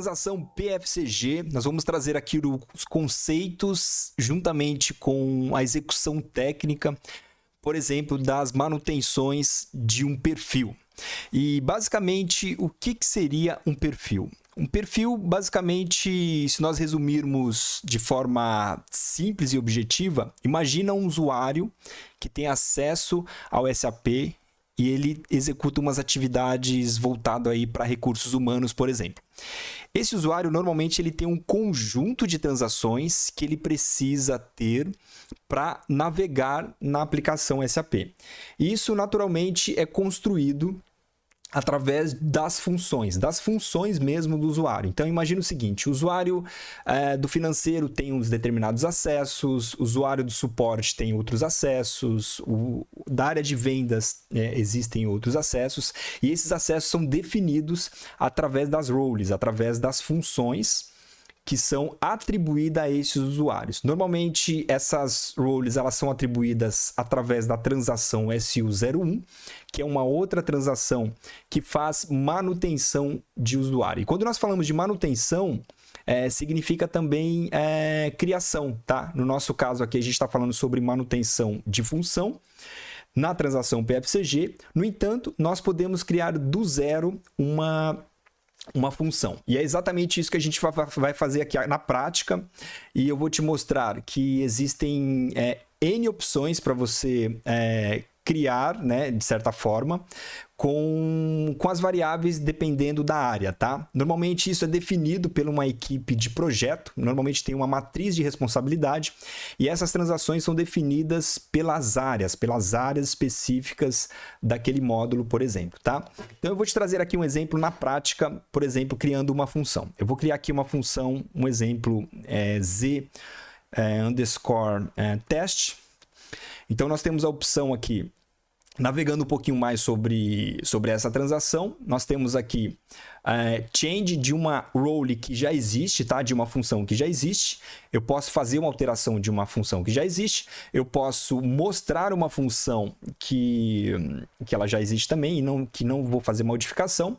transação PFCG, nós vamos trazer aqui os conceitos juntamente com a execução técnica, por exemplo, das manutenções de um perfil. E basicamente, o que seria um perfil? Um perfil, basicamente, se nós resumirmos de forma simples e objetiva, imagina um usuário que tem acesso ao SAP e ele executa umas atividades voltadas aí para recursos humanos, por exemplo. Esse usuário, normalmente, ele tem um conjunto de transações que ele precisa ter para navegar na aplicação SAP. E isso, naturalmente, é construído através das funções mesmo do usuário. Então, imagina o seguinte, o usuário do financeiro tem uns determinados acessos, o usuário do suporte tem outros acessos, da área de vendas existem outros acessos, e esses acessos são definidos através das roles, através das funções que são atribuídas a esses usuários. Normalmente, essas roles elas são atribuídas através da transação SU01, que é uma outra transação que faz manutenção de usuário. E quando nós falamos de manutenção, significa também criação, tá? No nosso caso aqui, a gente está falando sobre manutenção de função na transação PFCG. No entanto, nós podemos criar do zero uma função. E é exatamente isso que a gente vai fazer aqui na prática. E eu vou te mostrar que existem N opções para você criar, né, de certa forma, com as variáveis dependendo da área, tá? Normalmente isso é definido por uma equipe de projeto, normalmente tem uma matriz de responsabilidade e essas transações são definidas pelas áreas específicas daquele módulo, por exemplo, tá? Então eu vou te trazer aqui um exemplo na prática, por exemplo, criando uma função. Eu vou criar aqui uma função, um exemplo z underscore test. Então, nós temos a opção aqui, navegando um pouquinho mais sobre essa transação, nós temos aqui change de uma role que já existe, tá? De uma função que já existe. Eu posso fazer uma alteração de uma função que já existe. Eu posso mostrar uma função que ela já existe também e que não vou fazer modificação.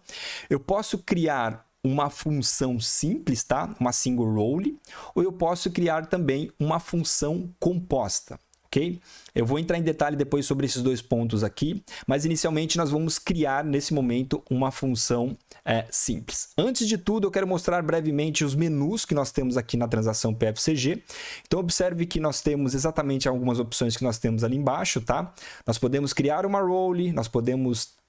Eu posso criar uma função simples, tá? Uma single role, ou eu posso criar também uma função composta. Okay? Eu vou entrar em detalhe depois sobre esses dois pontos aqui, mas inicialmente nós vamos criar nesse momento uma função simples. Antes de tudo, eu quero mostrar brevemente os menus que nós temos aqui na transação PFCG. Então, observe que nós temos exatamente algumas opções que nós temos ali embaixo, tá? Nós podemos criar uma role, nós podemos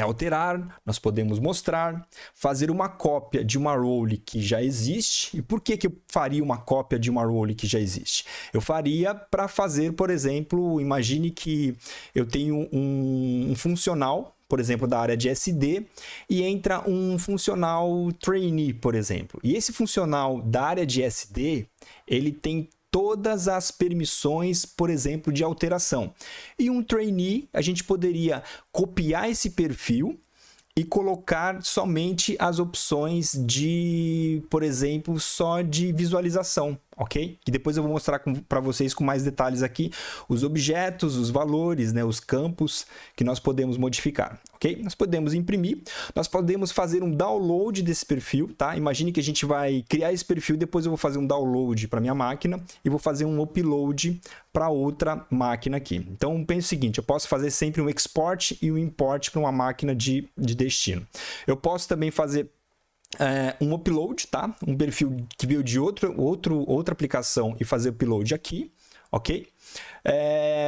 alterar, nós podemos mostrar, fazer uma cópia de uma role que já existe. E por que eu faria uma cópia de uma role que já existe? Eu faria para fazer, por exemplo, imagine que eu tenho um funcional, por exemplo, da área de SD, e entra um funcional trainee, por exemplo. E esse funcional da área de SD, ele tem todas as permissões, por exemplo, de alteração. E um trainee, a gente poderia copiar esse perfil e colocar somente as opções de, por exemplo, só de visualização, ok? Que depois eu vou mostrar para vocês com mais detalhes aqui os objetos, os valores, né, os campos que nós podemos modificar, ok? Nós podemos imprimir, nós podemos fazer um download desse perfil, tá? Imagine que a gente vai criar esse perfil, depois eu vou fazer um download para minha máquina e vou fazer um upload para outra máquina aqui. Então, pense o seguinte, eu posso fazer sempre um export e um import para uma máquina de destino. Eu posso também fazer um upload, tá? Um perfil que veio de outra aplicação e fazer upload aqui, ok?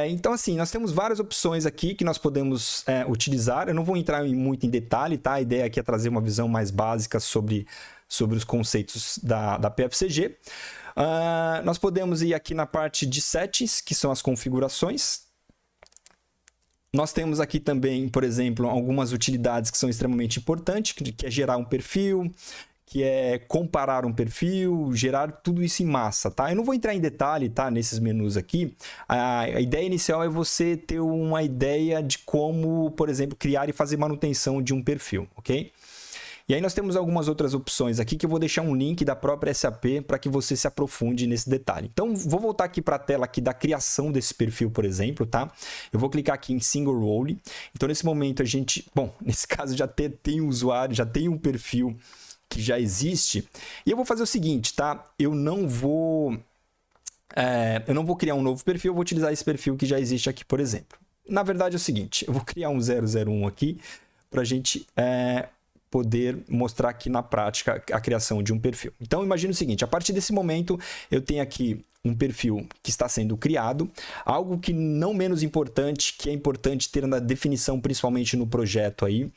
Então, assim, nós temos várias opções aqui que nós podemos utilizar. Eu não vou entrar muito em detalhe, tá? A ideia aqui é trazer uma visão mais básica sobre os conceitos da PFCG. Nós podemos ir aqui na parte de settings, que são as configurações. Nós temos aqui também, por exemplo, algumas utilidades que são extremamente importantes, que é gerar um perfil, que é comparar um perfil, gerar tudo isso em massa, tá? Eu não vou entrar em detalhe, tá, nesses menus aqui. A ideia inicial é você ter uma ideia de como, por exemplo, criar e fazer manutenção de um perfil, ok? E aí nós temos algumas outras opções aqui que eu vou deixar um link da própria SAP para que você se aprofunde nesse detalhe. Então, vou voltar aqui para a tela aqui da criação desse perfil, por exemplo, tá? Eu vou clicar aqui em Single Role. Então, nesse momento, a gente... Bom, nesse caso, já tem um usuário, já tem um perfil que já existe. E eu vou fazer o seguinte, tá? Eu não vou criar um novo perfil, eu vou utilizar esse perfil que já existe aqui, por exemplo. Na verdade é o seguinte, eu vou criar um 001 aqui para a gente poder mostrar aqui na prática a criação de um perfil. Então, imagine o seguinte, a partir desse momento, eu tenho aqui um perfil que está sendo criado, algo que não menos importante, que é importante ter na definição, principalmente no projeto aí,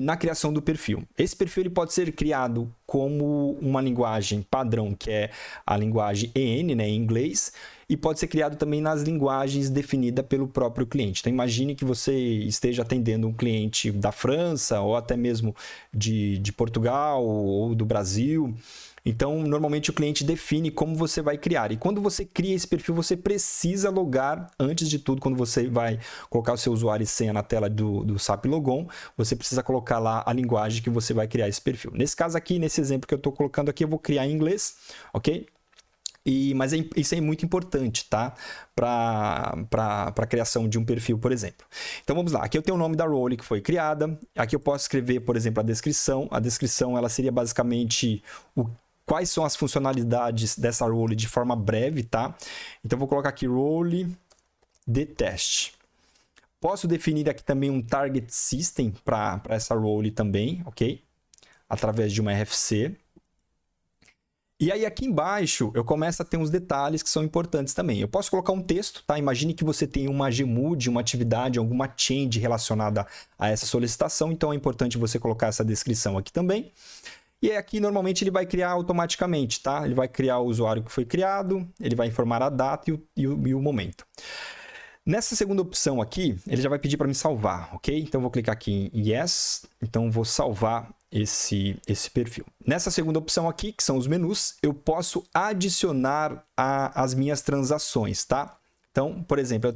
na criação do perfil. Esse perfil ele pode ser criado como uma linguagem padrão, que é a linguagem EN, né, em inglês, e pode ser criado também nas linguagens definidas pelo próprio cliente. Então, imagine que você esteja atendendo um cliente da França, ou até mesmo de Portugal, ou do Brasil. Então, normalmente o cliente define como você vai criar. E quando você cria esse perfil, você precisa logar, antes de tudo, quando você vai colocar o seu usuário e senha na tela do SAP Logon, você precisa colocar lá a linguagem que você vai criar esse perfil. Nesse caso aqui, nesse exemplo que eu estou colocando aqui, eu vou criar em inglês, ok? Mas isso é muito importante, tá? Para a criação de um perfil, por exemplo. Então, vamos lá. Aqui eu tenho o nome da role que foi criada. Aqui eu posso escrever, por exemplo, a descrição. A descrição ela seria basicamente quais são as funcionalidades dessa role de forma breve, tá? Então, eu vou colocar aqui role de teste. Posso definir aqui também um target system para essa role também, ok? Através de uma RFC. E aí aqui embaixo eu começo a ter uns detalhes que são importantes também. Eu posso colocar um texto, tá? Imagine que você tem uma GMUD, uma atividade, alguma change relacionada a essa solicitação, então é importante você colocar essa descrição aqui também. E aí aqui normalmente ele vai criar automaticamente, tá? Ele vai criar o usuário que foi criado, ele vai informar a data e o momento. Nessa segunda opção aqui, ele já vai pedir para me salvar, ok? Então eu vou clicar aqui em Yes, então vou salvar esse perfil. Nessa segunda opção aqui, que são os menus, eu posso adicionar as minhas transações, tá? Então, por exemplo,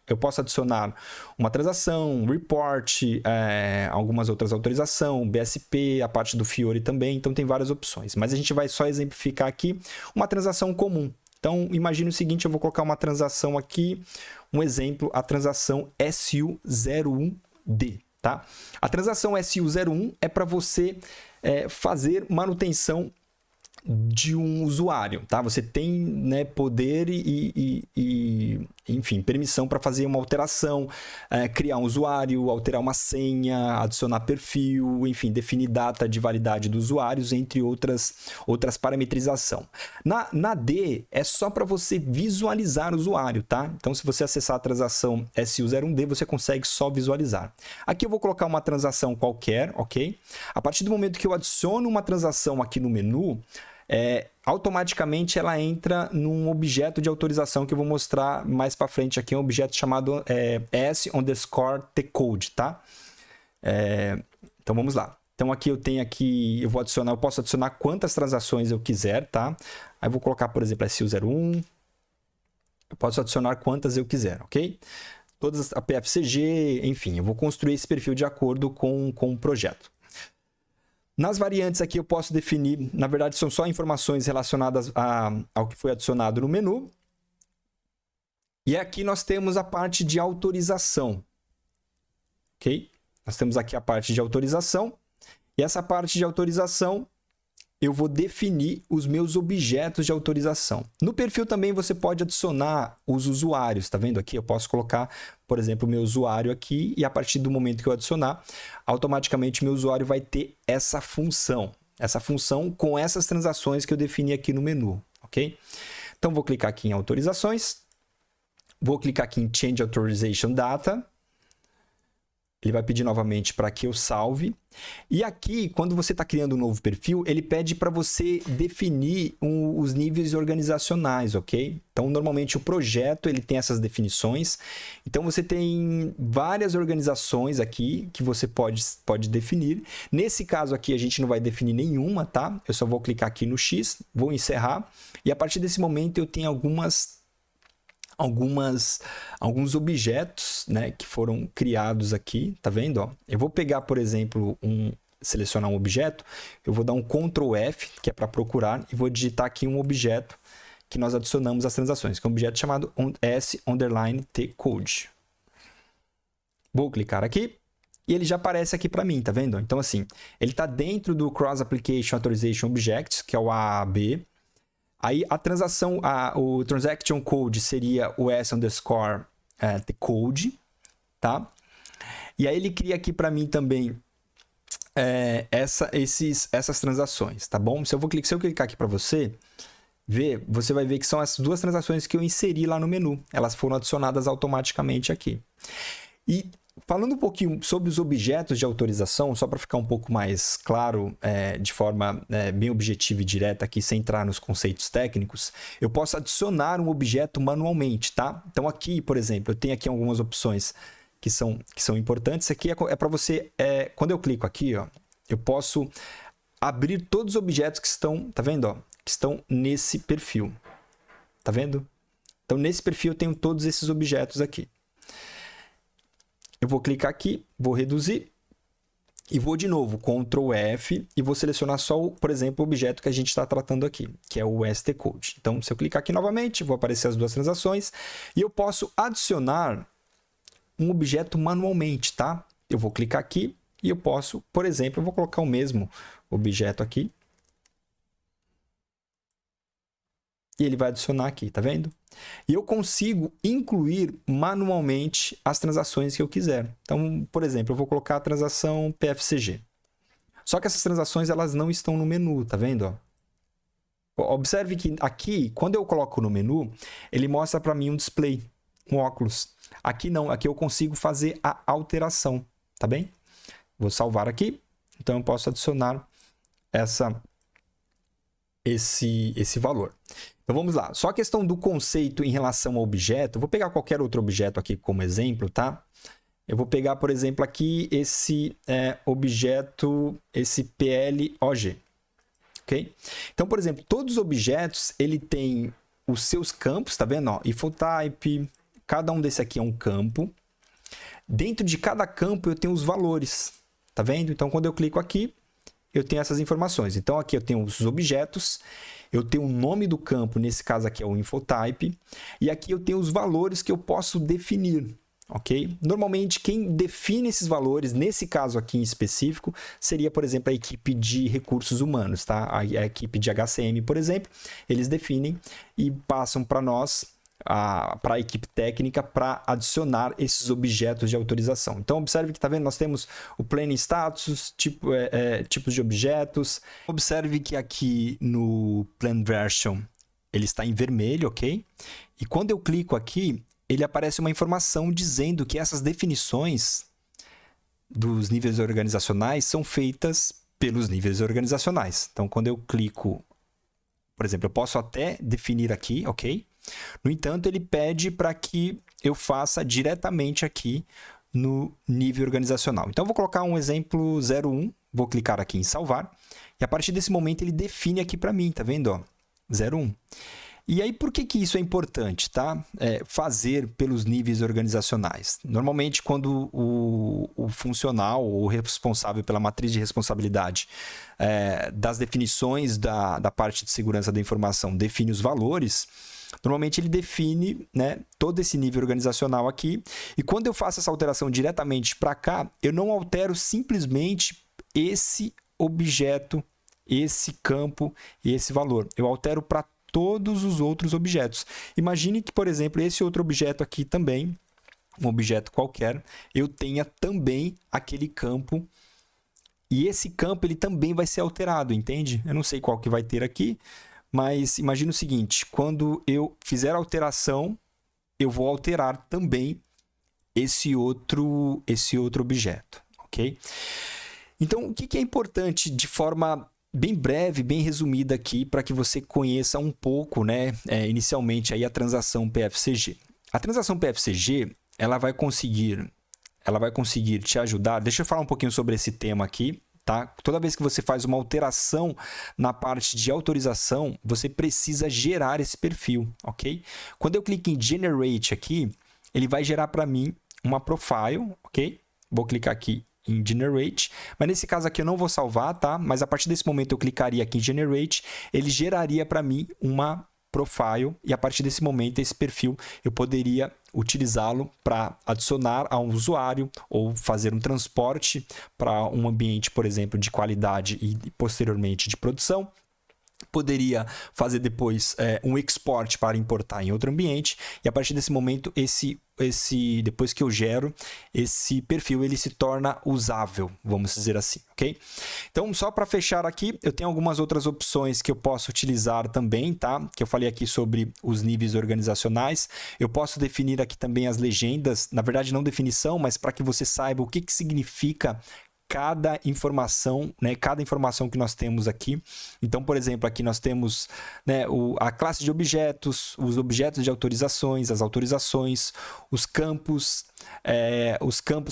eu posso adicionar uma transação, um report, algumas outras autorizações, BSP, a parte do Fiori também, então tem várias opções. Mas a gente vai só exemplificar aqui uma transação comum. Então, imagine o seguinte, eu vou colocar uma transação aqui, um exemplo, a transação SU01D. Tá? A transação SU01 é para você fazer manutenção de um usuário, tá? Você tem, né, poder enfim, permissão para fazer uma alteração, criar um usuário, alterar uma senha, adicionar perfil, enfim, definir data de validade dos usuários, entre outras parametrização. Na D é só para você visualizar o usuário, tá? Então, se você acessar a transação SU01D, você consegue só visualizar. Aqui eu vou colocar uma transação qualquer, ok? A partir do momento que eu adiciono uma transação aqui no menu, automaticamente ela entra num objeto de autorização que eu vou mostrar mais para frente aqui, um objeto chamado s_tcode, tá? Então vamos lá. Então aqui eu posso adicionar quantas transações eu quiser, tá? Aí eu vou colocar, por exemplo, SU01. Eu posso adicionar quantas eu quiser, ok? Todas a PFCG, enfim, eu vou construir esse perfil de acordo com o projeto. Nas variantes aqui eu posso definir, na verdade são só informações relacionadas ao que foi adicionado no menu. E aqui nós temos a parte de autorização, ok? Nós temos aqui a parte de autorização, e essa parte de autorização eu vou definir os meus objetos de autorização. No perfil também você pode adicionar os usuários, tá vendo aqui? Eu posso colocar, por exemplo, o meu usuário aqui e a partir do momento que eu adicionar, automaticamente meu usuário vai ter essa função com essas transações que eu defini aqui no menu, ok? Então, vou clicar aqui em autorizações, vou clicar aqui em Change Authorization Data, ele vai pedir novamente para que eu salve. E aqui, quando você está criando um novo perfil, ele pede para você definir os níveis organizacionais, ok? Então, normalmente o projeto ele tem essas definições. Então, você tem várias organizações aqui que você pode definir. Nesse caso aqui, a gente não vai definir nenhuma, tá? Eu só vou clicar aqui no X, vou encerrar. E a partir desse momento, eu tenho alguns objetos, né, que foram criados aqui, tá vendo? Ó? Eu vou pegar, por exemplo, selecionar um objeto, eu vou dar um Ctrl F, que é para procurar, e vou digitar aqui um objeto que nós adicionamos às transações, que é um objeto chamado s_tcode. Vou clicar aqui, e ele já aparece aqui para mim, tá vendo? Então, assim, ele está dentro do Cross Application Authorization Object, que é o AAB. Aí, a transação, o Transaction Code seria o S_the code, tá? E aí, ele cria aqui para mim também essas transações, tá bom? Se eu clicar aqui para você ver, você vai ver que são as duas transações que eu inseri lá no menu. Elas foram adicionadas automaticamente aqui. E falando um pouquinho sobre os objetos de autorização, só para ficar um pouco mais claro, de forma bem objetiva e direta aqui, sem entrar nos conceitos técnicos, eu posso adicionar um objeto manualmente, tá? Então aqui, por exemplo, eu tenho aqui algumas opções que são importantes. Isso aqui é para você, quando eu clico aqui, ó, eu posso abrir todos os objetos que estão, tá vendo, ó, que estão nesse perfil, tá vendo? Então nesse perfil eu tenho todos esses objetos aqui. Eu vou clicar aqui, vou reduzir e vou de novo, Ctrl F, e vou selecionar só, por exemplo, o objeto que a gente está tratando aqui, que é o ST-Code. Então, se eu clicar aqui novamente, vão aparecer as duas transações e eu posso adicionar um objeto manualmente, tá? Eu vou clicar aqui e eu posso, por exemplo, eu vou colocar o mesmo objeto aqui. E ele vai adicionar aqui, tá vendo? E eu consigo incluir manualmente as transações que eu quiser. Então, por exemplo, eu vou colocar a transação PFCG. Só que essas transações, elas não estão no menu, tá vendo? Ó? Observe que aqui, quando eu coloco no menu, ele mostra para mim um display, um óculos. Aqui não, aqui eu consigo fazer a alteração, tá bem? Vou salvar aqui, então eu posso adicionar esse valor. Então vamos lá, só a questão do conceito em relação ao objeto, eu vou pegar qualquer outro objeto aqui como exemplo, tá? Eu vou pegar, por exemplo, aqui esse objeto, esse PLOG, ok? Então, por exemplo, todos os objetos, ele tem os seus campos, tá vendo? Ó, InfoType, cada um desse aqui é um campo. Dentro de cada campo eu tenho os valores, tá vendo? Então, quando eu clico aqui, eu tenho essas informações. Então, aqui eu tenho os objetos, eu tenho o nome do campo, nesse caso aqui é o InfoType, e aqui eu tenho os valores que eu posso definir, ok? Normalmente, quem define esses valores, nesse caso aqui em específico, seria, por exemplo, a equipe de recursos humanos, tá? A equipe de HCM, por exemplo, eles definem e passam para nós, para a equipe técnica, para adicionar esses objetos de autorização. Então, observe que, tá vendo? Nós temos o Planning Status, tipos de objetos. Observe que aqui no Plan Version, ele está em vermelho, ok? E quando eu clico aqui, ele aparece uma informação dizendo que essas definições dos níveis organizacionais são feitas pelos níveis organizacionais. Então, quando eu clico, por exemplo, eu posso até definir aqui, ok? No entanto, ele pede para que eu faça diretamente aqui no nível organizacional. Então, eu vou colocar um exemplo 01, vou clicar aqui em salvar, e a partir desse momento ele define aqui para mim, tá vendo? Ó, 01. E aí, por que isso é importante, tá? Fazer pelos níveis organizacionais. Normalmente, quando o funcional ou responsável pela matriz de responsabilidade das definições da parte de segurança da informação define os valores, normalmente ele define, né, todo esse nível organizacional aqui, e quando eu faço essa alteração diretamente para cá, eu não altero simplesmente esse objeto, esse campo e esse valor. Eu altero para todos os outros objetos. Imagine que, por exemplo, esse outro objeto aqui também, um objeto qualquer, eu tenha também aquele campo, e esse campo ele também vai ser alterado, entende? Eu não sei qual que vai ter aqui, mas imagina o seguinte, quando eu fizer a alteração, eu vou alterar também esse outro objeto, ok? Então, o que é importante de forma bem breve, bem resumida aqui, para que você conheça um pouco, né, inicialmente, aí a transação PFCG. A transação PFCG, ela vai conseguir te ajudar. Deixa eu falar um pouquinho sobre esse tema aqui. Tá? Toda vez que você faz uma alteração na parte de autorização, você precisa gerar esse perfil, ok? Quando eu clico em Generate aqui, ele vai gerar para mim uma profile, ok? Vou clicar aqui em Generate, mas nesse caso aqui eu não vou salvar, tá? Mas a partir desse momento eu clicaria aqui em Generate, ele geraria para mim uma profile, e a partir desse momento, esse perfil, eu poderia utilizá-lo para adicionar a um usuário ou fazer um transporte para um ambiente, por exemplo, de qualidade e posteriormente de produção. Poderia fazer depois um export para importar em outro ambiente, e a partir desse momento, depois que eu gero, esse perfil ele se torna usável, vamos dizer assim, ok? Então, só para fechar aqui, eu tenho algumas outras opções que eu posso utilizar também, tá? Que eu falei aqui sobre os níveis organizacionais. Eu posso definir aqui também as legendas, na verdade não definição, mas para que você saiba o que significa cada informação, né? Cada informação que nós temos aqui. Então, por exemplo, aqui nós temos, né, a classe de objetos, os objetos de autorizações, as autorizações, os campos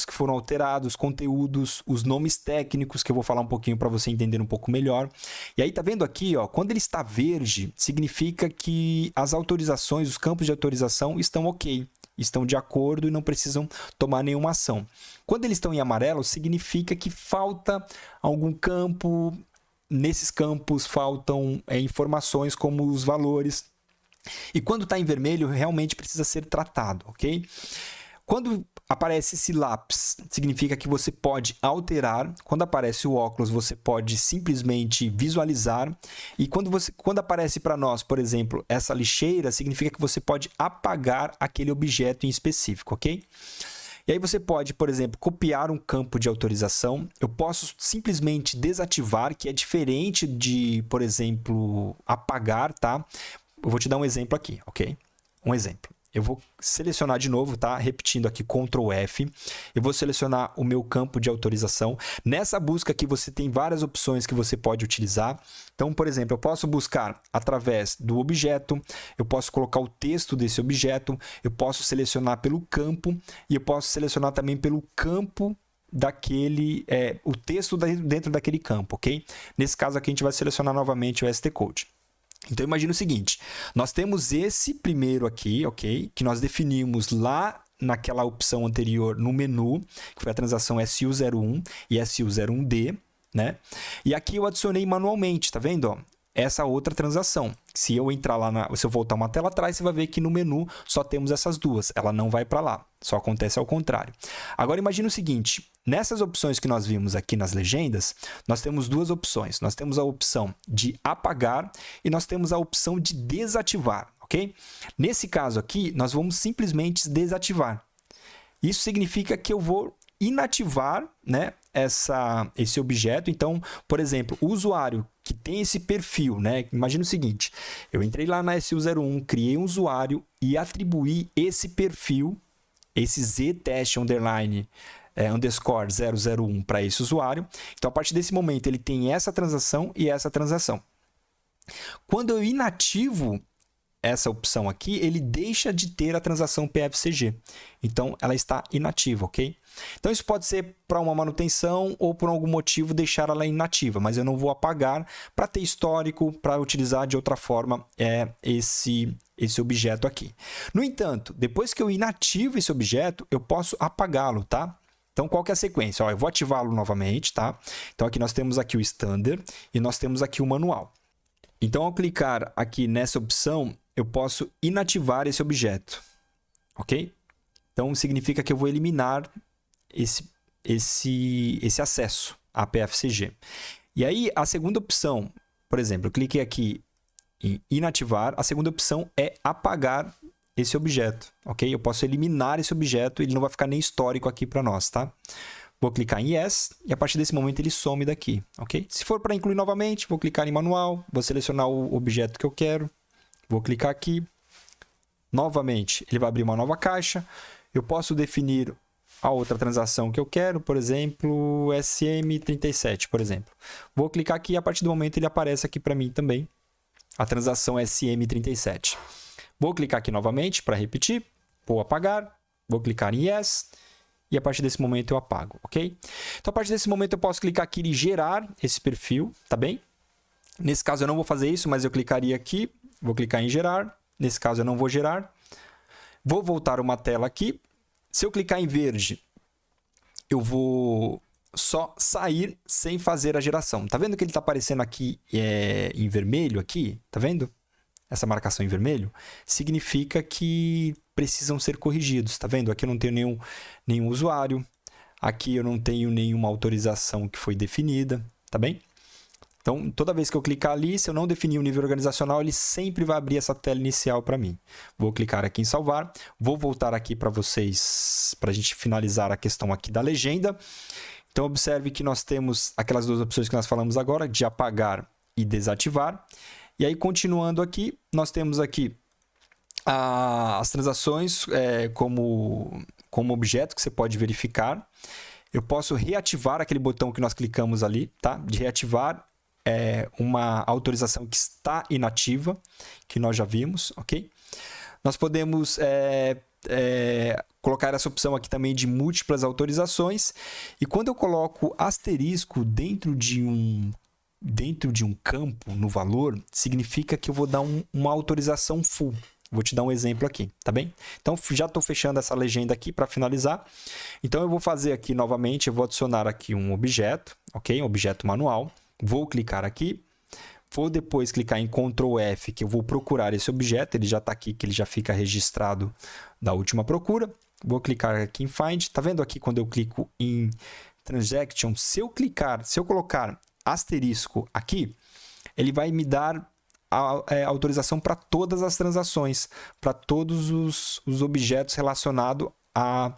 que foram alterados, conteúdos, os nomes técnicos, que eu vou falar um pouquinho para você entender um pouco melhor. E aí, tá vendo aqui, ó, quando ele está verde, significa que as autorizações, os campos de autorização estão ok, estão de acordo e não precisam tomar nenhuma ação. Quando eles estão em amarelo, significa que falta algum campo, nesses campos faltam informações como os valores. E quando está em vermelho, realmente precisa ser tratado, ok? Quando aparece esse lápis, significa que você pode alterar. Quando aparece o óculos, você pode simplesmente visualizar. E quando aparece para nós, por exemplo, essa lixeira, significa que você pode apagar aquele objeto em específico, ok? E aí você pode, por exemplo, copiar um campo de autorização. Eu posso simplesmente desativar, que é diferente de, por exemplo, apagar, tá? Eu vou te dar um exemplo aqui, ok? Um exemplo. Eu vou selecionar de novo, tá? Repetindo aqui, Ctrl F. Eu vou selecionar o meu campo de autorização. Nessa busca aqui, você tem várias opções que você pode utilizar. Então, por exemplo, eu posso buscar através do objeto, eu posso colocar o texto desse objeto, eu posso selecionar pelo campo e eu posso selecionar também pelo campo daquele, o texto dentro daquele campo, ok? Nesse caso aqui, a gente vai selecionar novamente o ST Code. Então, imagina o seguinte, nós temos esse primeiro aqui, ok? Que nós definimos lá naquela opção anterior no menu, que foi a transação SU01 e SU01D, né? E aqui eu adicionei manualmente, tá vendo? Ó? Essa outra transação. Se eu entrar lá, se eu voltar uma tela atrás, você vai ver que no menu só temos essas duas. Ela não vai para lá, só acontece ao contrário. Agora, imagina o seguinte, nessas opções que nós vimos aqui nas legendas, nós temos duas opções. Nós temos a opção de apagar e nós temos a opção de desativar, ok? Nesse caso aqui, nós vamos simplesmente desativar. Isso significa que eu vou inativar, né, esse objeto. Então, por exemplo, o usuário que tem esse perfil, né? Imagina o seguinte, eu entrei lá na SU01, criei um usuário e atribuí esse perfil, esse ztest underline underscore 001 para esse usuário. Então, a partir desse momento, ele tem essa transação e essa transação. Quando eu inativo essa opção aqui, ele deixa de ter a transação PFCG. Então, ela está inativa, ok? Então, isso pode ser para uma manutenção ou por algum motivo deixar ela inativa, mas eu não vou apagar para ter histórico, para utilizar de outra forma esse objeto aqui. No entanto, depois que eu inativo esse objeto, eu posso apagá-lo, tá? Então, qual que é a sequência? Ó, eu vou ativá-lo novamente, tá? Então, aqui nós temos aqui o Standard e nós temos aqui o Manual. Então, ao clicar aqui nessa opção, eu posso inativar esse objeto, ok? Então, significa que eu vou eliminar esse acesso à PFCG. E aí, a segunda opção, por exemplo, eu cliquei aqui em inativar, a segunda opção é apagar esse objeto, ok? Eu posso eliminar esse objeto, ele não vai ficar nem histórico aqui para nós, tá? Vou clicar em Yes e a partir desse momento ele some daqui, ok? Se for para incluir novamente, vou clicar em Manual, vou selecionar o objeto que eu quero, vou clicar aqui, novamente ele vai abrir uma nova caixa, eu posso definir a outra transação que eu quero, por exemplo, SM37, por exemplo. Vou clicar aqui e a partir do momento ele aparece aqui para mim também, a transação SM37. Vou clicar aqui novamente para repetir, vou apagar, vou clicar em Yes e a partir desse momento eu apago, ok? Então, a partir desse momento eu posso clicar aqui em gerar esse perfil, tá bem? Nesse caso eu não vou fazer isso, mas eu clicaria aqui, vou clicar em gerar, nesse caso eu não vou gerar. Vou voltar uma tela aqui, se eu clicar em verde, eu vou só sair sem fazer a geração. Tá vendo que ele está aparecendo aqui em vermelho aqui? Tá vendo? essa marcação em vermelho, significa que precisam ser corrigidos. Tá vendo? Aqui eu não tenho nenhum usuário, aqui eu não tenho nenhuma autorização que foi definida, tá bem? Então, toda vez que eu clicar ali, se eu não definir o nível organizacional, ele sempre vai abrir essa tela inicial para mim. Vou clicar aqui em salvar, vou voltar aqui para vocês, para a gente finalizar a questão aqui da legenda. Então, observe que nós temos aquelas duas opções que nós falamos agora, de apagar e desativar. E aí, continuando aqui, nós temos aqui as transações como objeto que você pode verificar. Eu posso reativar aquele botão que nós clicamos ali, tá? De reativar uma autorização que está inativa, que nós já vimos, ok? Nós podemos colocar essa opção aqui também de múltiplas autorizações. E quando eu coloco asterisco dentro de um campo no valor, significa que eu vou dar uma autorização full. Vou te dar um exemplo aqui, tá bem? Então, já estou fechando essa legenda aqui para finalizar. Então, eu vou fazer aqui novamente, eu vou adicionar aqui um objeto, ok? Um objeto manual. Vou clicar aqui. Vou depois clicar em Ctrl F, que eu vou procurar esse objeto. Ele já está aqui, que ele já fica registrado da última procura. Vou clicar aqui em Find. Tá vendo aqui quando eu clico em Transaction? Se eu colocar asterisco aqui, ele vai me dar autorização para todas as transações, para todos os objetos relacionados a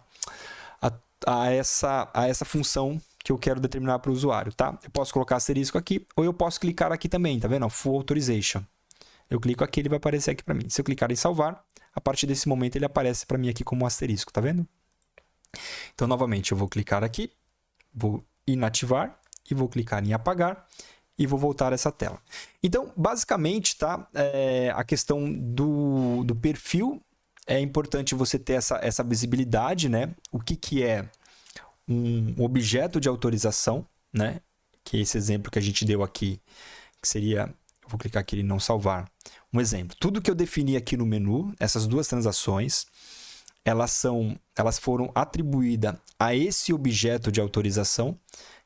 essa função que eu quero determinar para o usuário, tá? Eu posso colocar asterisco aqui, ou eu posso clicar aqui também, tá vendo? Full Authorization. Eu clico aqui, ele vai aparecer aqui para mim. Se eu clicar em salvar, a partir desse momento ele aparece para mim aqui como um asterisco, tá vendo? Então, novamente, eu vou clicar aqui, vou inativar e vou clicar em apagar e vou voltar a essa tela. Então, basicamente, tá? A questão do perfil, é importante você ter essa visibilidade, né? O que é um objeto de autorização, né? Que é esse exemplo que a gente deu aqui, que seria, eu vou clicar aqui em não salvar. Um exemplo, tudo que eu defini aqui no menu, essas duas transações, elas foram atribuídas a esse objeto de autorização,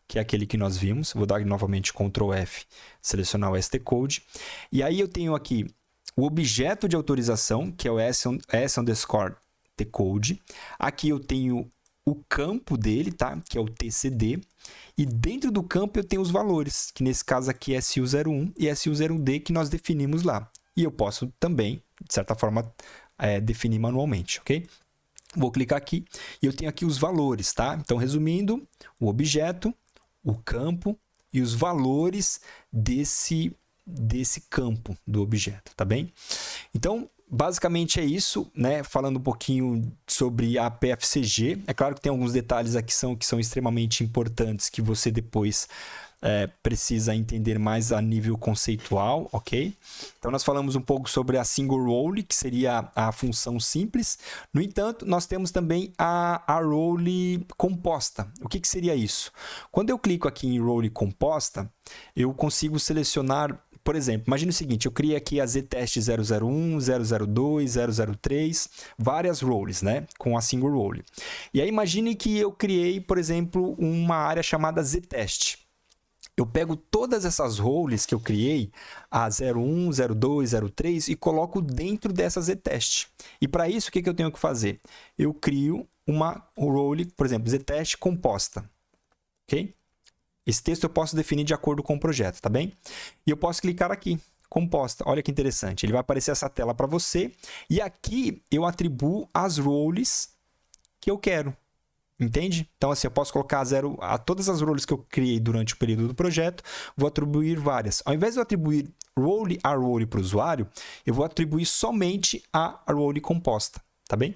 que é aquele que nós vimos. Vou dar novamente Ctrl F, selecionar o stcode. E aí eu tenho aqui o objeto de autorização, que é o s_tcode. Aqui eu tenho o campo dele, tá? Que é o tcd. E dentro do campo eu tenho os valores, que nesse caso aqui é SU01 e SU01D, que nós definimos lá. E eu posso também, de certa forma, definir manualmente, ok? Vou clicar aqui e eu tenho aqui os valores, tá? Então, resumindo, o objeto, o campo e os valores desse campo do objeto, tá bem? Então, basicamente é isso, né? Falando um pouquinho sobre a PFCG. É claro que tem alguns detalhes aqui que são extremamente importantes, que você depois precisa entender mais a nível conceitual, ok? Então, nós falamos um pouco sobre a single role, que seria a função simples. No entanto, nós temos também a role composta. O que seria isso? Quando eu clico aqui em role composta, eu consigo selecionar, por exemplo, imagine o seguinte, eu criei aqui a ztest 001, 002, 003, várias roles, né? Com a single role. E aí imagine que eu criei, por exemplo, uma área chamada ztest. Eu pego todas essas roles que eu criei, a 01, 02, 03, e coloco dentro dessa ztest. E para isso, o que eu tenho que fazer? Eu crio uma role, por exemplo, ztest composta. Ok? Esse texto eu posso definir de acordo com o projeto, tá bem? E eu posso clicar aqui, composta. Olha que interessante. Ele vai aparecer essa tela para você. E aqui eu atribuo as roles que eu quero. Entende? Então, assim, eu posso colocar a todas as roles que eu criei durante o período do projeto, vou atribuir várias. Ao invés de eu atribuir role a role para o usuário, eu vou atribuir somente a role composta, tá bem?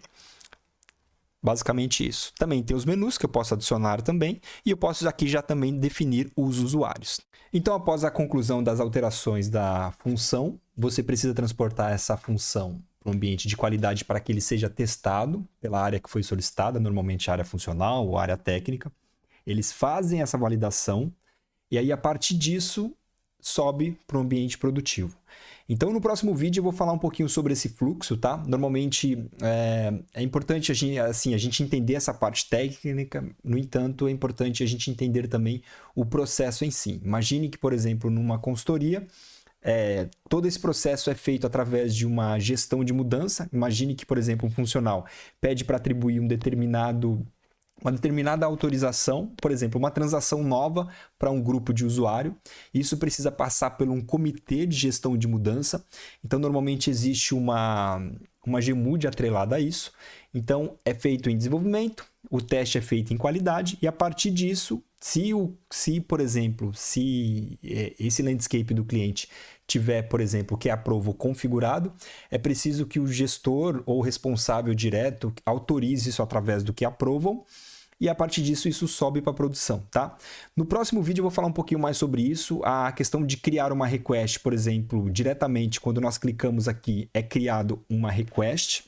Basicamente isso. Também tem os menus que eu posso adicionar também, e eu posso aqui já também definir os usuários. Então, após a conclusão das alterações da função, você precisa transportar essa função para um ambiente de qualidade para que ele seja testado pela área que foi solicitada, normalmente a área funcional ou a área técnica. Eles fazem essa validação e aí, a partir disso, sobe para o ambiente produtivo. Então, no próximo vídeo eu vou falar um pouquinho sobre esse fluxo, tá? Normalmente é importante a gente entender essa parte técnica, no entanto, é importante a gente entender também o processo em si. Imagine que, por exemplo, numa consultoria, todo esse processo é feito através de uma gestão de mudança. Imagine que, por exemplo, um funcional pede para atribuir uma determinada autorização, por exemplo, uma transação nova para um grupo de usuário. Isso precisa passar por um comitê de gestão de mudança. Então, normalmente existe uma GMUD atrelada a isso. Então, é feito em desenvolvimento, o teste é feito em qualidade e a partir disso, por exemplo, esse landscape do cliente tiver, por exemplo, que é aprovo configurado, é preciso que o gestor ou responsável direto autorize isso através do que aprovam e a partir disso isso sobe para a produção, tá? No próximo vídeo eu vou falar um pouquinho mais sobre isso, a questão de criar uma request, por exemplo, diretamente quando nós clicamos aqui é criado uma request.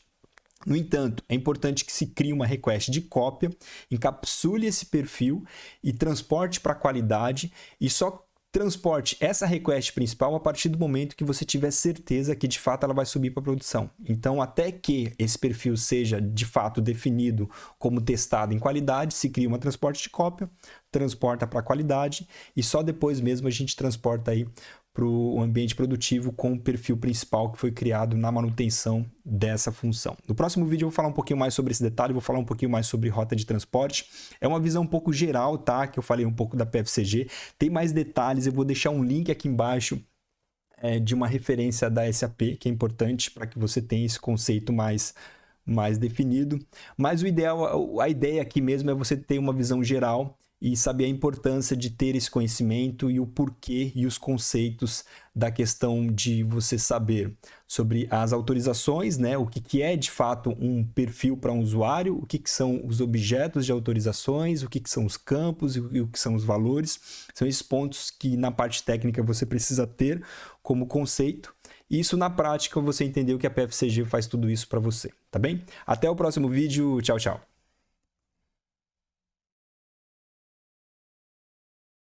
No entanto, é importante que se crie uma request de cópia, encapsule esse perfil e transporte para a qualidade e só transporte essa request principal a partir do momento que você tiver certeza que de fato ela vai subir para a produção. Então, até que esse perfil seja de fato definido como testado em qualidade, se cria uma transporte de cópia, transporta para a qualidade e só depois mesmo a gente transporta aí para o ambiente produtivo com o perfil principal que foi criado na manutenção dessa função. No próximo vídeo eu vou falar um pouquinho mais sobre esse detalhe, vou falar um pouquinho mais sobre rota de transporte. É uma visão um pouco geral, tá? Que eu falei um pouco da PFCG. Tem mais detalhes, eu vou deixar um link aqui embaixo de uma referência da SAP, que é importante para que você tenha esse conceito mais definido. Mas o ideal, a ideia aqui mesmo é você ter uma visão geral e saber a importância de ter esse conhecimento e o porquê e os conceitos da questão de você saber sobre as autorizações, né? O que é de fato um perfil para um usuário, o que são os objetos de autorizações, o que são os campos e o que são os valores. São esses pontos que na parte técnica você precisa ter como conceito. E isso na prática você entendeu que a PFCG faz tudo isso para você, tá bem? Até o próximo vídeo, tchau, tchau.